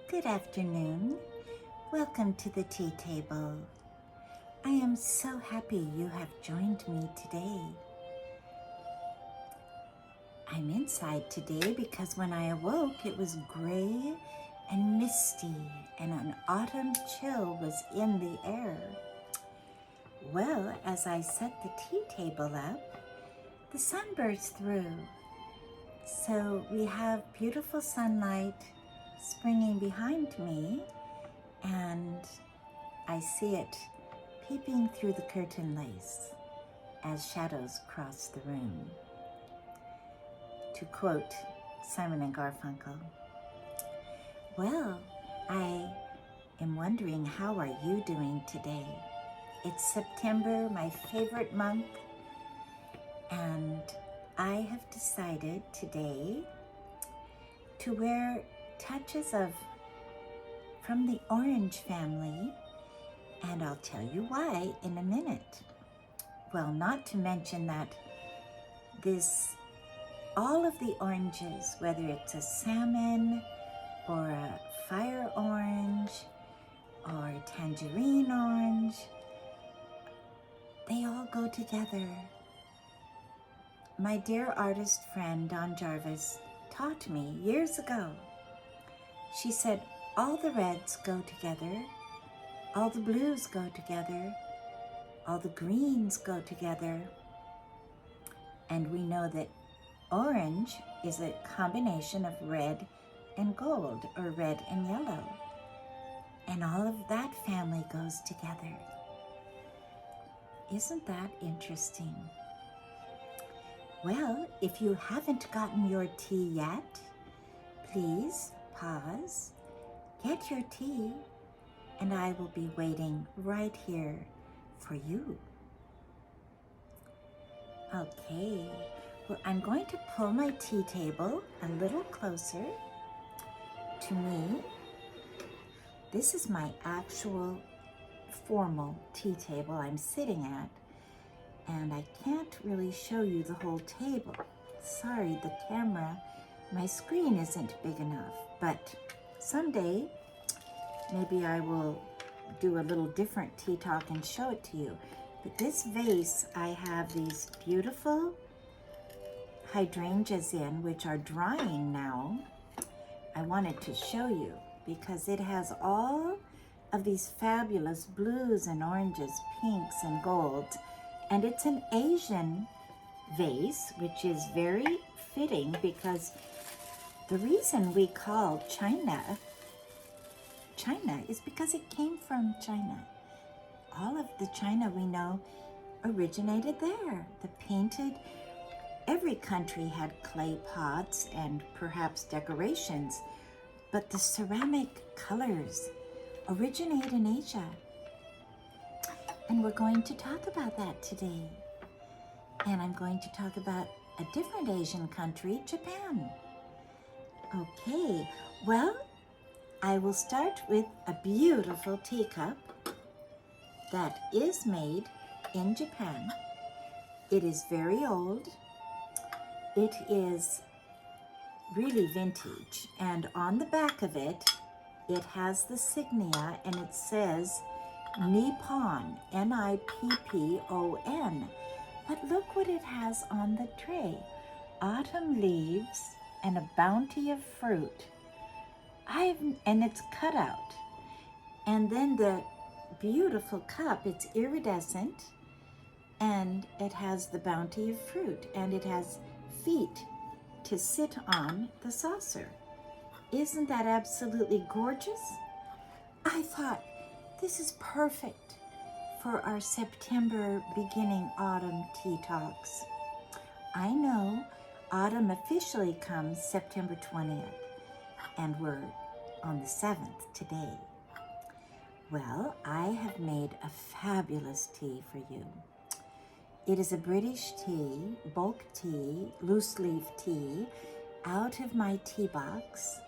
Good afternoon. Welcome to the tea table. I am so happy you have joined me today. I'm inside today because when I awoke it was gray and misty and an autumn chill was in the air. Well, as I set the tea table up, the sun burst through. So we have beautiful sunlight springing behind me, and I see it peeping through the curtain lace as shadows cross the room. To quote Simon and Garfunkel. Well, I am wondering, how are you doing today? It's September, my favorite month, and I have decided today to wear touches from the orange family, and I'll tell you why in a minute. Well, not to mention that all of the oranges, whether it's a salmon or a fire orange or a tangerine orange, they all go together. My dear artist friend Dawn Jarvis taught me years ago. She said, all the reds go together, all the blues go together, all the greens go together, and we know that orange is a combination of red and gold, or red and yellow, and all of that family goes together. Isn't that interesting? Well, if you haven't gotten your tea yet, please pause, get your tea, and I will be waiting right here for you. Okay, well, I'm going to pull my tea table a little closer to me. This is my actual formal tea table I'm sitting at, and I can't really show you the whole table. Sorry, the camera, my screen isn't big enough, but someday maybe I will do a little different tea talk and show it to you. But this vase, I have these beautiful hydrangeas in, which are drying now. I wanted to show you because it has all of these fabulous blues and oranges, pinks and golds, and it's an Asian vase, which is very fitting because the reason we call China is because it came from China. All of the China we know originated there. Every country had clay pots and perhaps decorations, but the ceramic colors originate in Asia. And we're going to talk about that today. And I'm going to talk about a different Asian country, Japan. Okay, well, I will start with a beautiful teacup that is made in Japan. It is very old. It is really vintage, and on the back of it, it has the signia, and it says Nippon, Nippon. But look what it has on the tray. Autumn leaves and a bounty of fruit. And it's cut out. And then the beautiful cup, it's iridescent, and it has the bounty of fruit, and it has feet to sit on the saucer. Isn't that absolutely gorgeous? I thought, this is perfect for our September beginning autumn tea talks. I know autumn officially comes September 20th, and we're on the 7th today. Well, I have made a fabulous tea for you. It is a British tea, bulk tea, loose leaf tea, out of my tea box,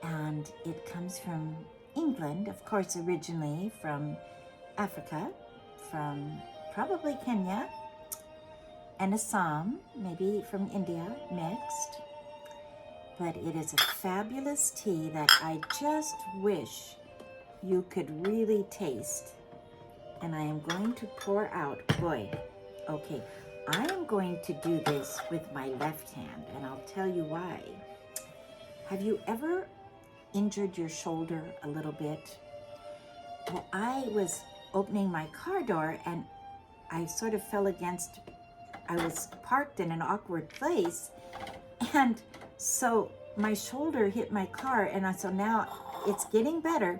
and it comes from England, of course, originally from Africa, from probably Kenya, and Assam, maybe from India, mixed. but it is a fabulous tea that I just wish you could really taste. And I am going to pour out, boy, okay, I am going to do this with my left hand, and I'll tell you why. Have you ever injured your shoulder a little bit? Well, I was opening my car door and I sort of fell against, I was parked in an awkward place, and so my shoulder hit my car, and so now it's getting better,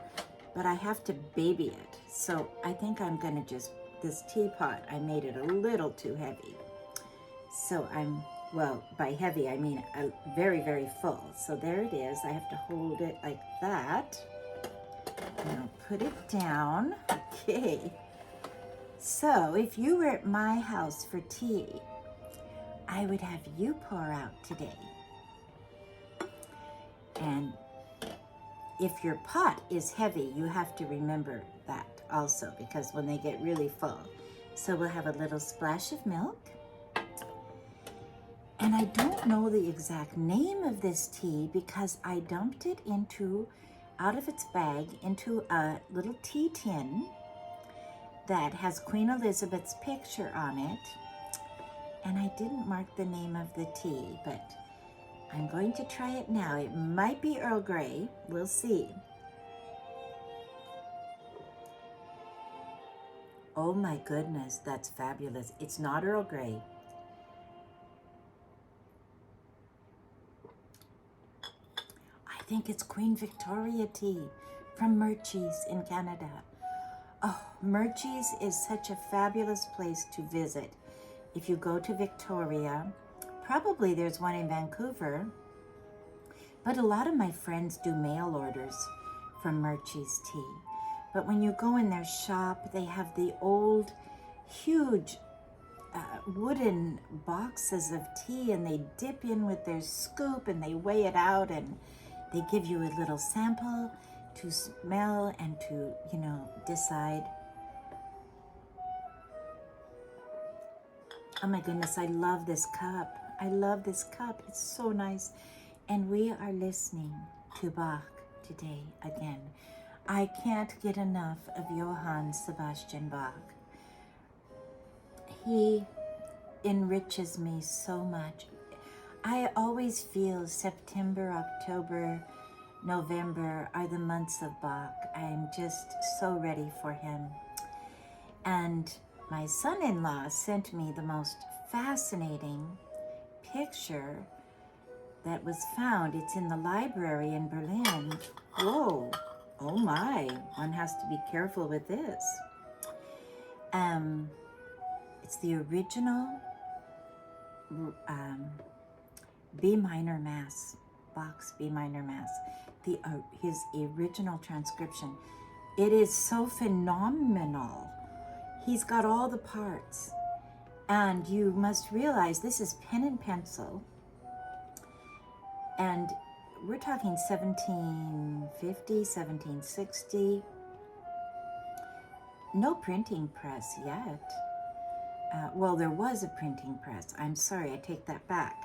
but I have to baby it. So I think I'm gonna just, this teapot, I made it a little too heavy. So well, by heavy, I mean very, very full. So there it is. I have to hold it like that. And I'll put it down. Okay. So if you were at my house for tea, I would have you pour out today. And if your pot is heavy, you have to remember that also, because when they get really full. So we'll have a little splash of milk. And I don't know the exact name of this tea because I dumped it out of its bag into a little tea tin that has Queen Elizabeth's picture on it. And I didn't mark the name of the tea, but I'm going to try it now. It might be Earl Grey. We'll see. Oh my goodness, that's fabulous. It's not Earl Grey. I think it's Queen Victoria tea from Murchie's in Canada. Oh, Murchie's is such a fabulous place to visit. If you go to Victoria, probably there's one in Vancouver, but a lot of my friends do mail orders from Murchie's tea. But when you go in their shop, they have the old, huge wooden boxes of tea, and they dip in with their scoop and they weigh it out, and they give you a little sample to smell and to, decide. Oh my goodness, I love this cup. I love this cup. It's so nice. And we are listening to Bach today again. I can't get enough of Johann Sebastian Bach. He enriches me so much. I always feel September, October, November are the months of Bach. I'm just so ready for him. And my son-in-law sent me the most fascinating picture that was found. It's in the library in Berlin. Whoa, oh my, one has to be careful with this. It's the original B minor Mass, Bach's B minor Mass, his original transcription. It is so phenomenal. He's got all the parts. And you must realize this is pen and pencil. And we're talking 1750, 1760. No printing press yet. Well, there was a printing press. I'm sorry, I take that back.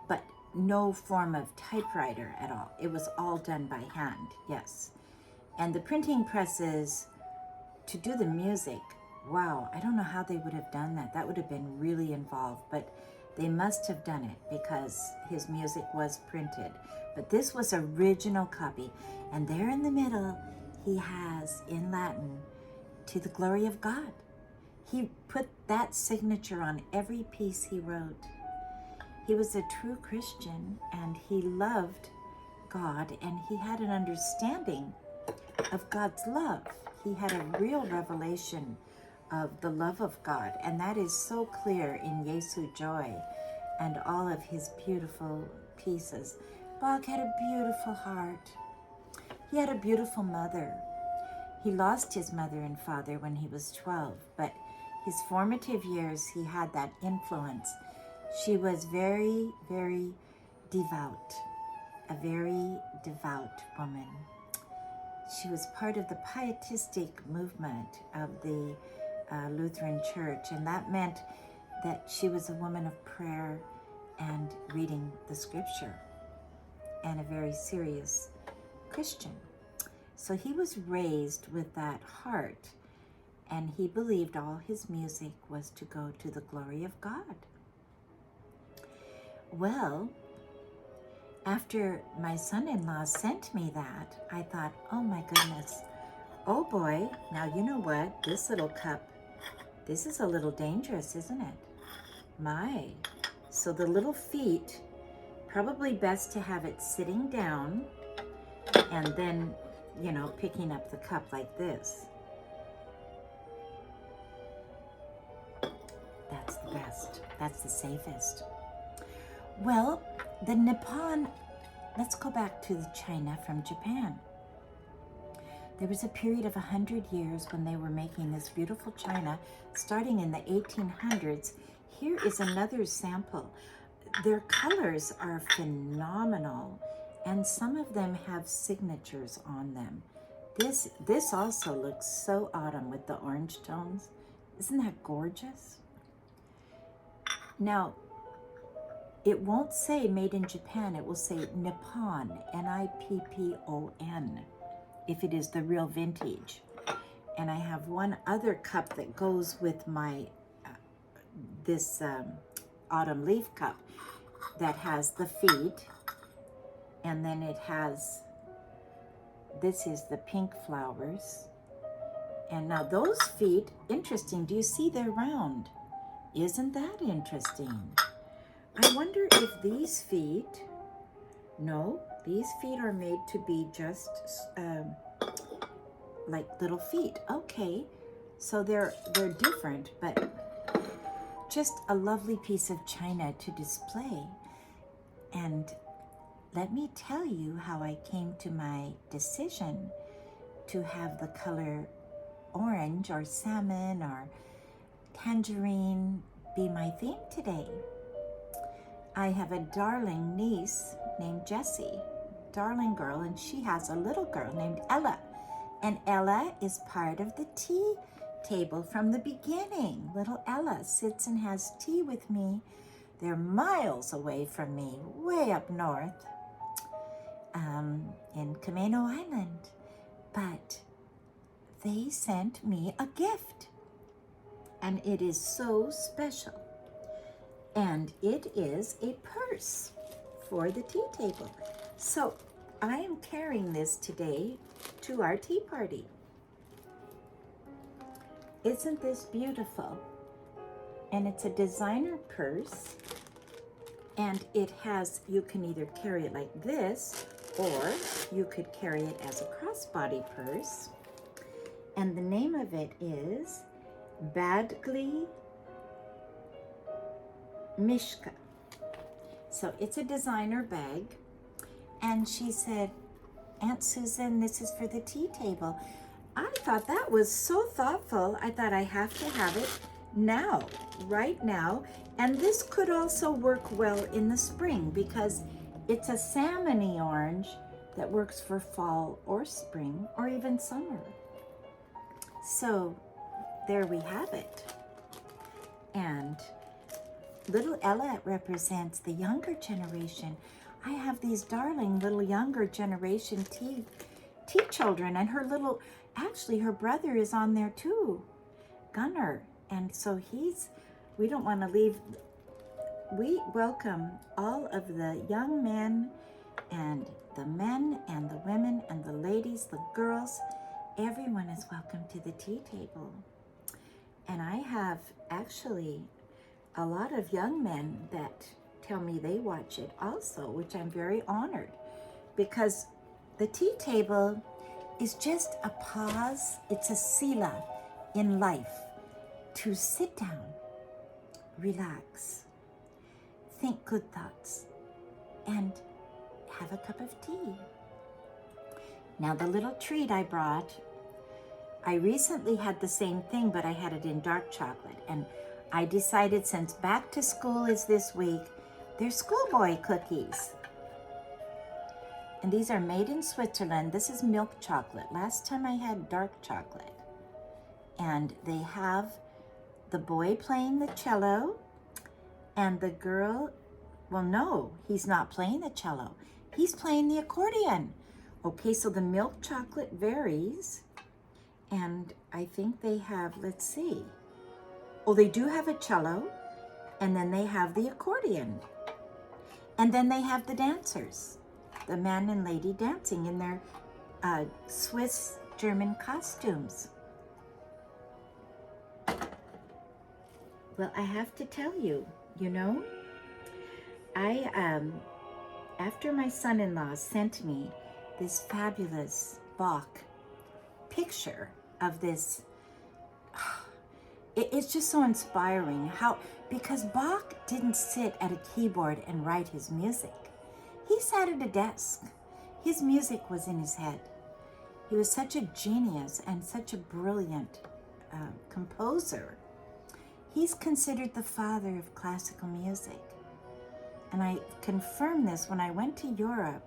But no form of typewriter at all. It was all done by hand, yes. And the printing presses to do the music, wow, I don't know how they would have done that. That would have been really involved, but they must have done it because his music was printed. But this was original copy. And there in the middle, he has in Latin, to the glory of God. He put that signature on every piece he wrote. He was a true Christian, and he loved God, and he had an understanding of God's love. He had a real revelation of the love of God, and that is so clear in Jesu Joy and all of his beautiful pieces. Bach had a beautiful heart. He had a beautiful mother. He lost his mother and father when he was 12, but his formative years, he had that influence. She was very, very devout, a very devout woman. She was part of the pietistic movement of the Lutheran Church, and that meant that she was a woman of prayer and reading the scripture. and a very serious Christian. So he was raised with that heart, and he believed all his music was to go to the glory of God. Well, after my son-in-law sent me that, I thought, oh my goodness, oh boy, now you know what, this little cup, this is a little dangerous, isn't it? My, so the little feet, probably best to have it sitting down and then, you know, picking up the cup like this. That's the best, that's the safest. Well, the Nippon, let's go back to China from Japan. There was a period of 100 years when they were making this beautiful china, starting in the 1800s. Here is another sample. Their colors are phenomenal, and some of them have signatures on them. This also looks so autumn with the orange tones. Isn't that gorgeous? Now, it won't say made in Japan, it will say Nippon, Nippon, if it is the real vintage. And I have one other cup that goes with my, this autumn leaf cup that has the feet, and then it has, this is the pink flowers. And now those feet, interesting, do you see they're round? Isn't that interesting? I wonder if these feet, no, these feet are made to be just like little feet. Okay, so they're different, but just a lovely piece of china to display. And let me tell you how I came to my decision to have the color orange or salmon or tangerine be my theme today. I have a darling niece named Jessie, darling girl, and she has a little girl named Ella. And Ella is part of the tea table from the beginning. Little Ella sits and has tea with me. They're miles away from me, way up north in Kameno Island. But they sent me a gift, and it is so special. And it is a purse for the tea table. So I am carrying this today to our tea party. Isn't this beautiful? And it's a designer purse, and it has, you can either carry it like this, or you could carry it as a crossbody purse. And the name of it is Badgley Mishka. So it's a designer bag. And she said, Aunt Susan, this is for the tea table. I thought that was so thoughtful. I thought I have to have it now, right now. And this could also work well in the spring because it's a salmony orange that works for fall or spring or even summer. So there we have it. And little Ella represents the younger generation. I have these darling little younger generation tea children, and her little, actually her brother is on there too, Gunnar. And so we don't want to leave, we welcome all of the young men and the men and the women and the ladies, the girls, everyone is welcome to the tea table. And I have actually a lot of young men that tell me they watch it also, which I'm very honored, because the tea table is just a pause. It's a sila in life to sit down, relax, think good thoughts, and have a cup of tea. Now the little treat I brought, I recently had the same thing, but I had it in dark chocolate. And I decided, since back to school is this week, they're schoolboy cookies. And these are made in Switzerland. This is milk chocolate. Last time I had dark chocolate. And they have the boy playing the cello, and the girl, well, no, he's not playing the cello. He's playing the accordion. Okay, so the milk chocolate varies. And I think they have, let's see. Oh, they do have a cello. And then they have the accordion. And then they have the dancers. The man and lady dancing in their Swiss German costumes. Well, I have to tell you, after my son-in-law sent me this fabulous Bach picture of this, it's just so inspiring because Bach didn't sit at a keyboard and write his music. He sat at a desk. His music was in his head. He was such a genius and such a brilliant composer. He's considered the father of classical music. And I confirmed this when I went to Europe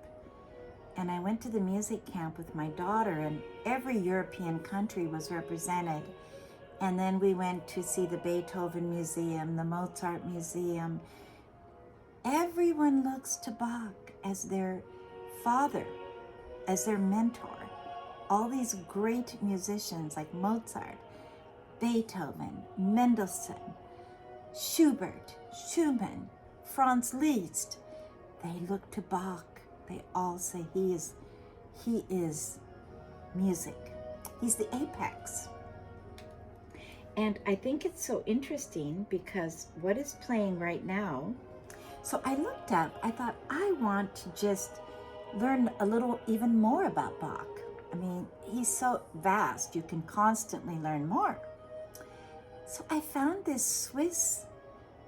and I went to the music camp with my daughter, and every European country was represented. And then we went to see the Beethoven Museum, the Mozart Museum. Everyone looks to Bach as their father, as their mentor. All these great musicians like Mozart, Beethoven, Mendelssohn, Schubert, Schumann, Franz Liszt, they look to Bach. They all say he is music. He's the apex. And I think it's so interesting because what is playing right now, so I looked up, I thought I want to just learn a little even more about Bach. I mean, he's so vast, you can constantly learn more. So I found this Swiss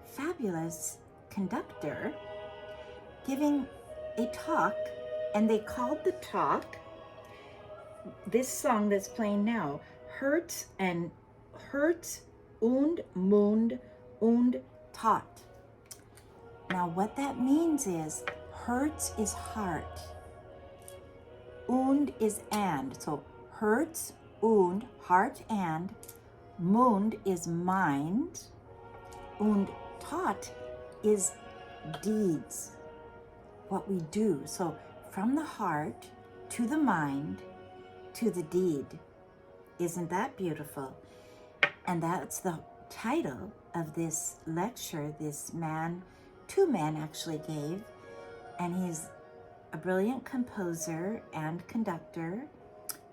fabulous conductor giving a talk, and they called the talk, this song that's playing now, Herz und Mund und Tat. Now what that means is, Herz is heart, und is and, so Herz und, heart and, Mund is mind, und Tat is deeds, what we do. So from the heart to the mind to the deed. Isn't that beautiful? And that's the title of this lecture this man, two men actually gave. And he's a brilliant composer and conductor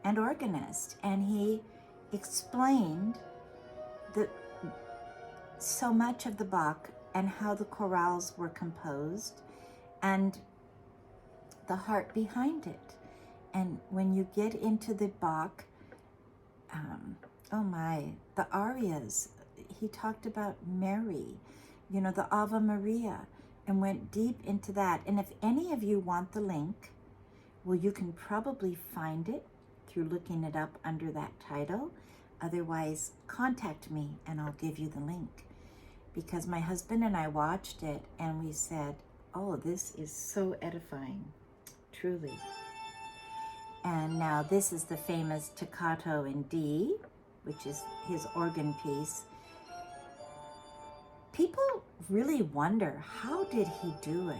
and organist. And he explained so much of the Bach and how the chorales were composed and the heart behind it. And when you get into the Bach, the arias, he talked about Mary, the Ave Maria, and went deep into that. And if any of you want the link, well, you can probably find it through looking it up under that title. Otherwise, contact me and I'll give you the link. Because my husband and I watched it and we said, oh, this is so edifying, truly. And now this is the famous Toccato in D, which is his organ piece. People really wonder, how did he do it?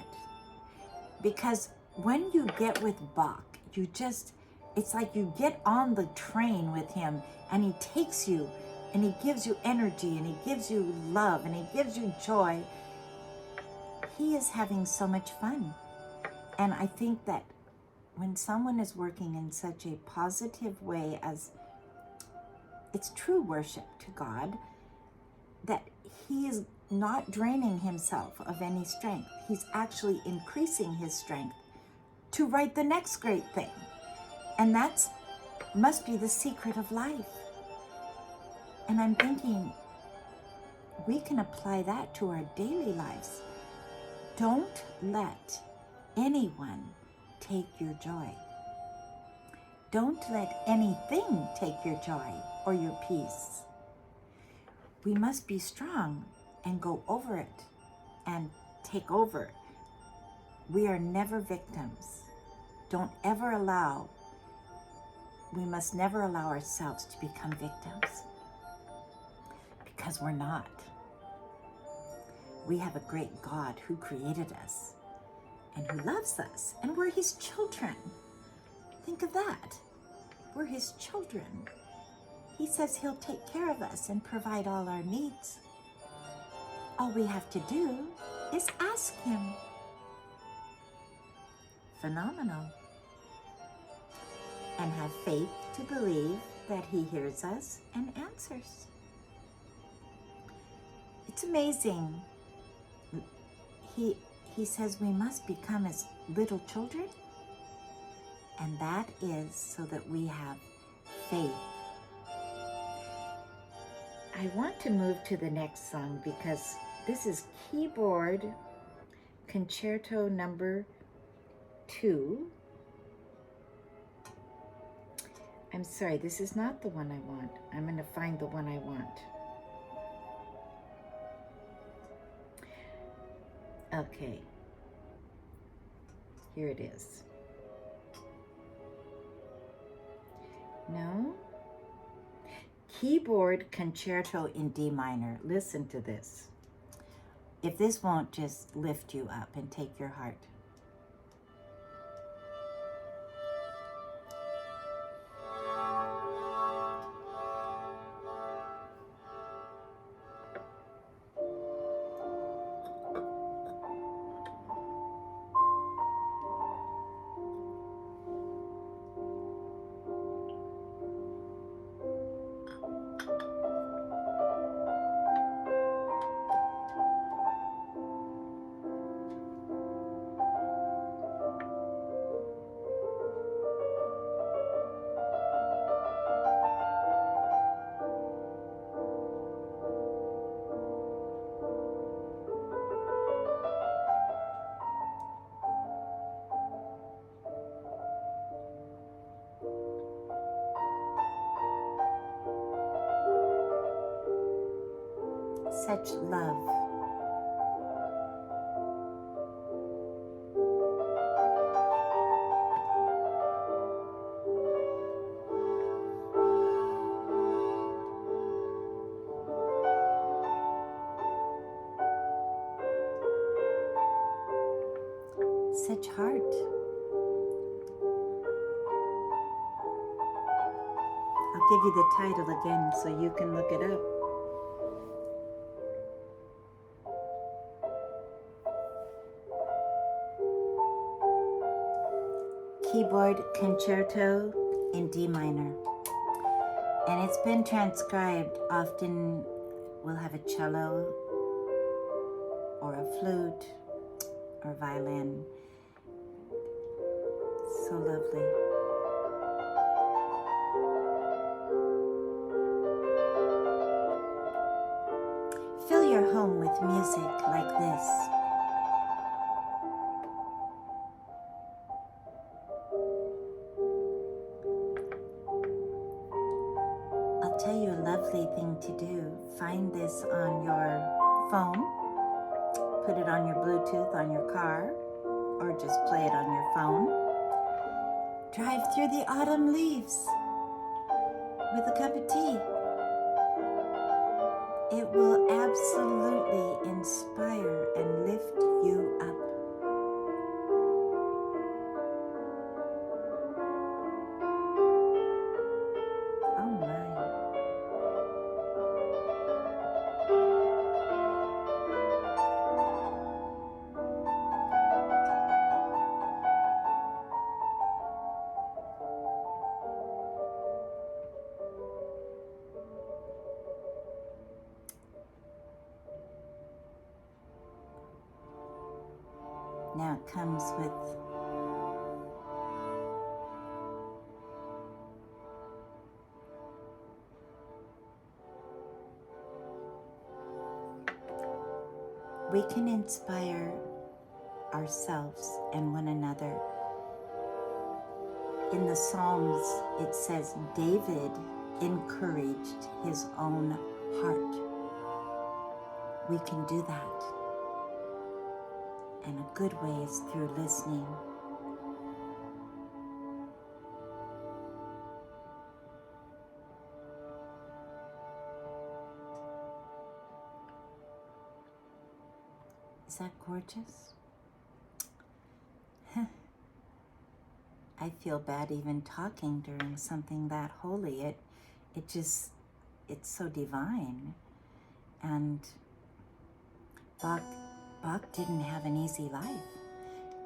Because when you get with Bach, it's like you get on the train with him and he takes you and he gives you energy and he gives you love and he gives you joy. He is having so much fun. And I think that when someone is working in such a positive way, as it's true worship to God, that he is not draining himself of any strength. He's actually increasing his strength to write the next great thing. And that must be the secret of life. And I'm thinking, we can apply that to our daily lives. Don't let anyone take your joy. Don't let anything take your joy or your peace. We must be strong and go over it and take over. We are never victims. We must never allow ourselves to become victims, because we're not. We have a great God who created us, and who loves us, and we're his children. Think of that. We're his children. He says he'll take care of us and provide all our needs. All we have to do is ask him. Phenomenal. And have faith to believe that he hears us and answers. It's amazing. He says we must become as little children, and that is so that we have faith. I want to move to the next song because this is Keyboard Concerto number 2. I'm sorry, this is not the one I want. I'm going to find the one I want. Okay, here it is. No? Keyboard Concerto in D minor. Listen to this. If this won't just lift you up and take your heart. Such love. Such heart. I'll give you the title again so you can look it up. Keyboard Concerto in D minor. And it's been transcribed. Often we'll have a cello or a flute or violin. So lovely. Fill your home with music like this. I'll tell you a lovely thing to do. Find this on your phone. Put it on your Bluetooth on your car, or just play it on your phone. Drive through the autumn leaves with a cup of tea. It will absolutely inspire and lift you up. Oh my. Now it comes with we can inspire ourselves and one another. In the Psalms, it says David encouraged his own heart. We can do that. And a good way is through listening. Is that gorgeous? I feel bad even talking during something that holy. It's so divine. And Bach didn't have an easy life.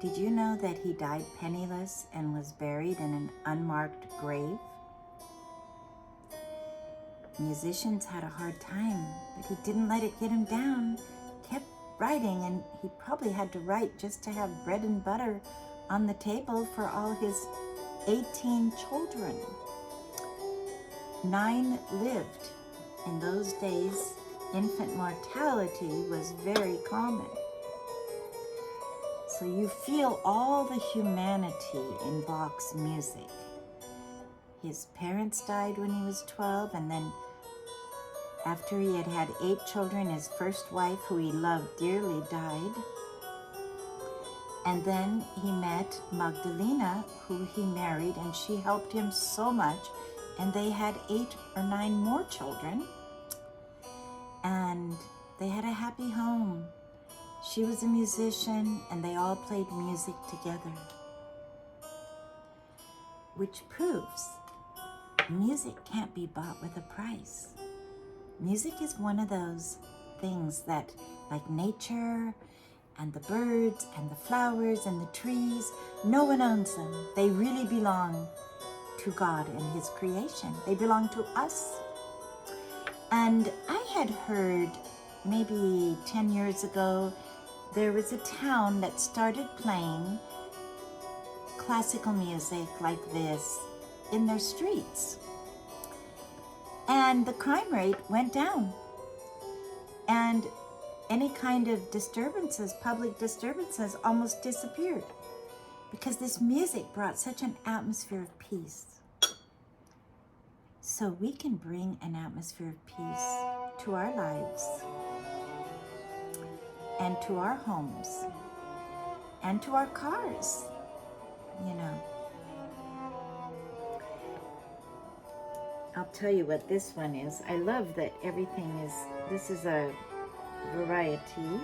Did you know that he died penniless and was buried in an unmarked grave? Musicians had a hard time, but he didn't let it get him down. Kept writing, and he probably had to write just to have bread and butter on the table for all his 18 children. 9 lived. In those days, infant mortality was very common. So you feel all the humanity in Bach's music. His parents died when he was 12, and then after he had had 8 children, his first wife, who he loved dearly, died. And then he met Magdalena, who he married, and she helped him so much. And they had 8 or 9 more children. And they had a happy home. She was a musician, and they all played music together. Which proves music can't be bought with a price. Music is one of those things that, like nature and the birds and the flowers and the trees, no one owns them. They really belong to God and His creation. They belong to us. And I had heard maybe 10 years ago, there was a town that started playing classical music like this in their streets. And the crime rate went down. And any kind of disturbances, public disturbances, almost disappeared because this music brought such an atmosphere of peace. So we can bring an atmosphere of peace to our lives and to our homes and to our cars, you know. I'll tell you what this one is. I love that everything is, this is a variety.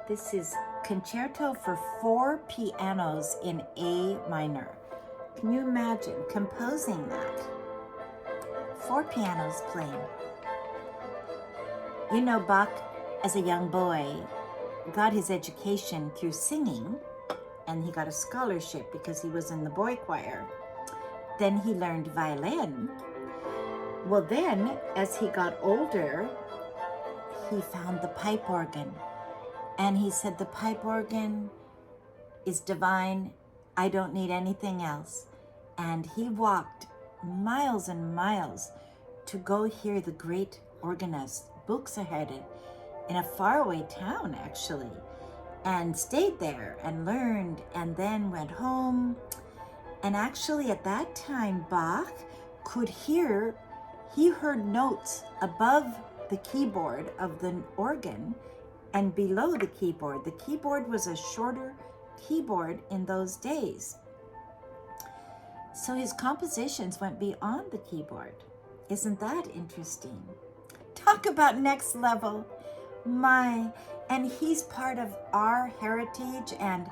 This is Concerto for 4 pianos in A minor. Can you imagine composing that? 4 pianos playing. You know, Bach, as a young boy, got his education through singing, and he got a scholarship because he was in the boy choir. Then he learned violin. Well, then, as he got older, he found the pipe organ. And he said, the pipe organ is divine. I don't need anything else. And he walked miles and miles to go hear the great organist, Buxtehude, in a faraway town, actually, and stayed there and learned, and then went home. And actually, at that time, Bach could hear, he heard notes above the keyboard of the organ and below the keyboard. The keyboard was a shorter keyboard in those days. So his compositions went beyond the keyboard. Isn't that interesting? Talk about next level. And he's part of our heritage. And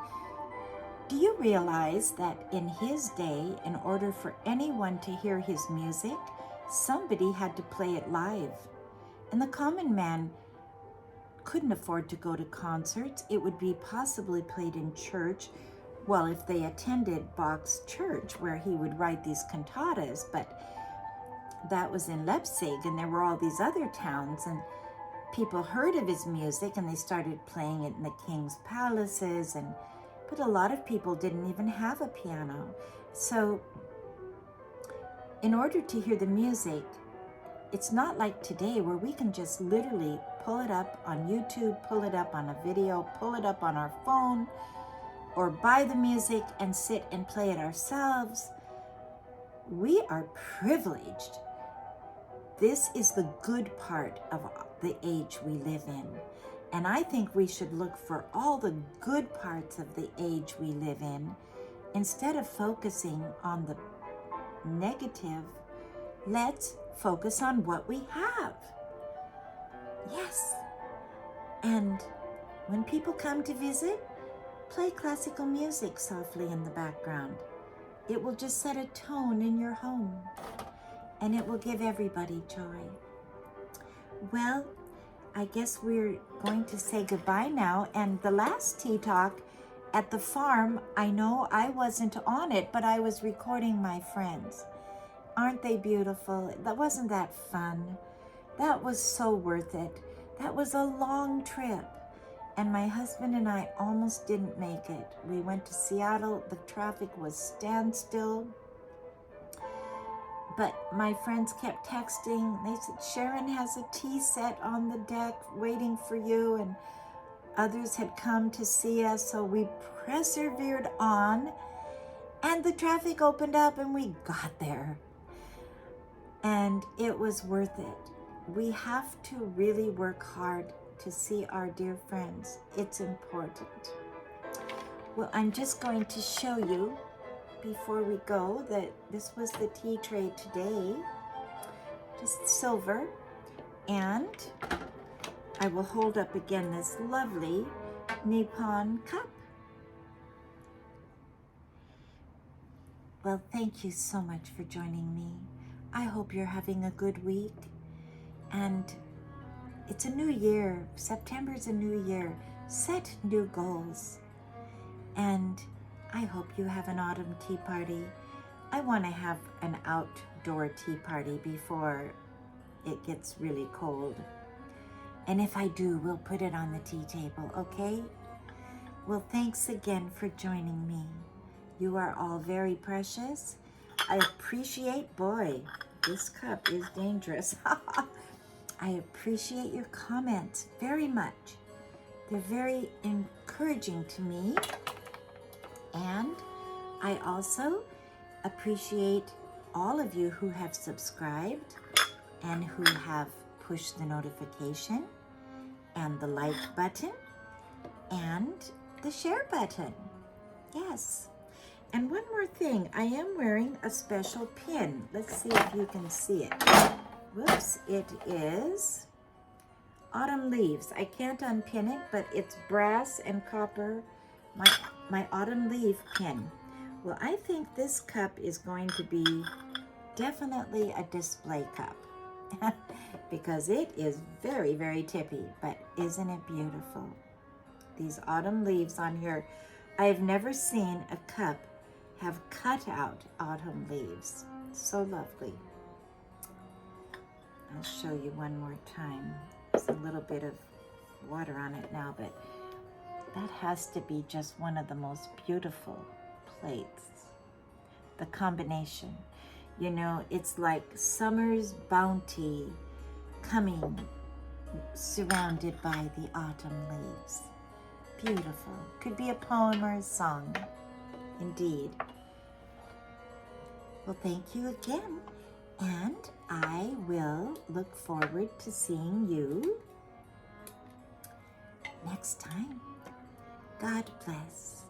do you realize that in his day, in order for anyone to hear his music, somebody had to play it live? And the common man couldn't afford to go to concerts. It would be possibly played in church. Well, if they attended Bach's church, where he would write these cantatas, but that was in Leipzig, and there were all these other towns, and people heard of his music, and they started playing it in the king's palaces, but a lot of people didn't even have a piano. So in order to hear the music, it's not like today where we can just literally pull it up on YouTube, pull it up on a video, pull it up on our phone, or buy the music and sit and play it ourselves. We are privileged. This is the good part of the age we live in. And I think we should look for all the good parts of the age we live in instead of focusing on the negative. Let's focus on what we have. Yes. And when people come to visit, play classical music softly in the background. It will just set a tone in your home, and it will give everybody joy. Well, I guess we're going to say goodbye now. And the last tea talk at the farm, I know I wasn't on it, but I was recording my friends. Aren't they beautiful? Wasn't that fun? That was so worth it. That was a long trip. And my husband and I almost didn't make it. We went to Seattle. The traffic was standstill. But my friends kept texting. They said, Sharon has a tea set on the deck waiting for you. And others had come to see us. So we persevered on. And the traffic opened up and we got there. And it was worth it. We have to really work hard to see our dear friends. It's important. Well, I'm just going to show you before we go that this was the tea tray today, just silver. And I will hold up again this lovely Nippon cup. Well, thank you so much for joining me. I hope you're having a good week. And it's a new year. September's a new year. Set new goals. And I hope you have an autumn tea party. I want to have an outdoor tea party before it gets really cold. And if I do, we'll put it on the tea table, okay? Well, thanks again for joining me. You are all very precious. I appreciate, boy, this cup is dangerous. I appreciate your comments very much. They're very encouraging to me. And I also appreciate all of you who have subscribed and who have pushed the notification and the like button and the share button. Yes. And one more thing, I am wearing a special pin. Let's see if you can see it. Whoops, it is autumn leaves. I can't unpin it, but it's brass and copper, my autumn leaf pin. Well, I think this cup is going to be definitely a display cup because it is very, very tippy, but isn't it beautiful? These autumn leaves on here. I've never seen a cup have cut out autumn leaves. So lovely. I'll show you one more time. There's a little bit of water on it now, but that has to be just one of the most beautiful plates. The combination. You know, it's like summer's bounty coming, surrounded by the autumn leaves. Beautiful. Could be a poem or a song. Indeed. Well, thank you again. And I will look forward to seeing you next time. God bless.